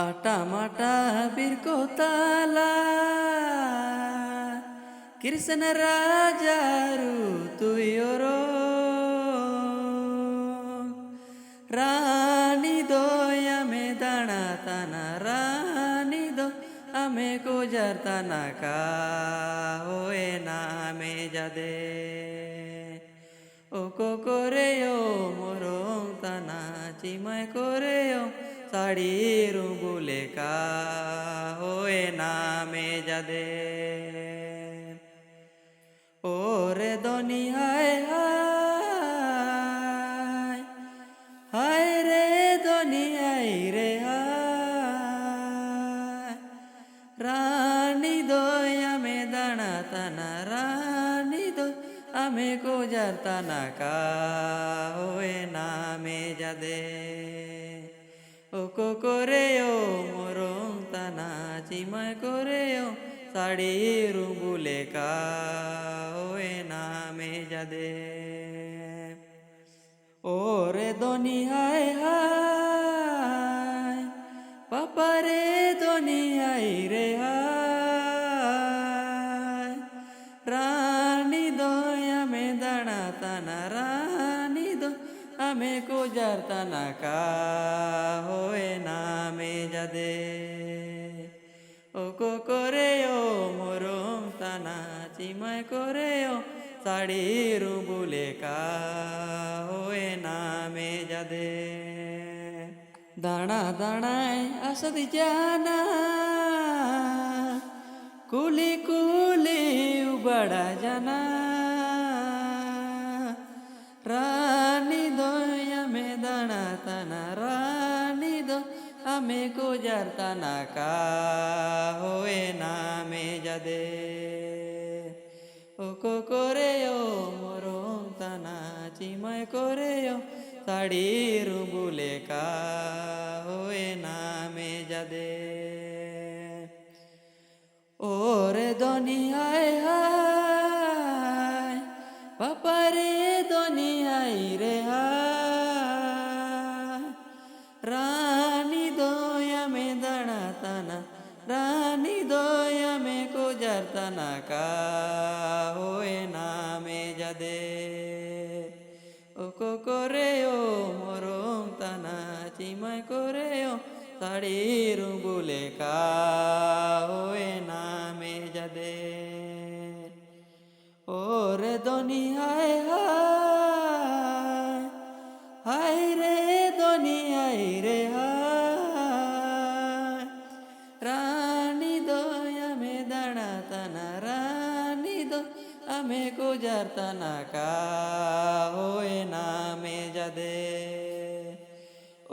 আটা মাটা বীরকোতালা কৃষ্ণ রাজারু তুইর রানী দয়া মে দানা তানা রানী দো আমে গুজার তানা কা ওয়ে নামে যাদে ও করে ও মরং তানা চিমায় করে ও সাড়ির বুলে কা ওয়ে নামে যাদে ওরে দুনিয়ায় হায় হায় রে দুনিয়ায় রে হায় রানী দয়া মে দানা তানা রানী দো আমে গুজার তানা কা ওয়ে নামে যাদে ও করে ও মরং তানা চিমায় করে ও সাড়ির বুলে কা ওয়ে নামে যাদে ওরে দুনিয়ায় হায় পাপারে দুনিয়ায় রে হায় রানী দয়া মে দানা তানা রানী দো আমে গুজার তানা কা ওয়ে নামে যাদে ও করে ও মরং তানা চিমায় করে ও সাড়ির বুলে কা ওয়ে নামে যাদে দাঁড়া দাঁড়ায় আসদি জানা কুলি কুলি উবাড়া জানা রানী দয়া মে দাঁড়া তানা রানী দো আমে গুজার তানা কা ওয়ে নামে যাদে ও করে ও মরং তানা চিমায় করে ও সাড়ির বুলে কা ওয়ে নামে যাদে ওরে দুনিয়ায় হায় বাপারে দুনিয়ায় রে হায় রানী দয়া মে দাঁড়া তানা রানী দয়া মে গুজার তানা কা ওয়ে নামে যাদে ও করে ও মরং তানা চিমায় করে ও সাড়ির বুলে কা ওয়ে নামে যাদে ওরে দুনিয়ায় হায় হায় রে দুনিয়ায় রে হায় রানী দয়া মে দাঁড়া তানা রানী দো আমে গুজার তানা কা ওয়ে নামে যাদে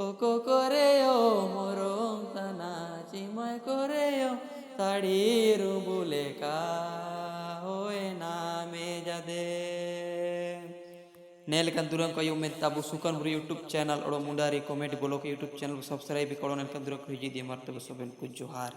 ও করে ও মরং তানা চিমায় করে ও সাড়ির বুলে কা ওয়ে নামে যাদে नेलकन दुरंग को उम्मीद ताबू सुकन बुरी यूट्यूब चैनल और मुंडारी कॉमेडी बोलो के यूट्यूब चैनल को सब्सक्राइब करो नेलकन दुरंग को हिजी दिए मरते सबन को जोहार।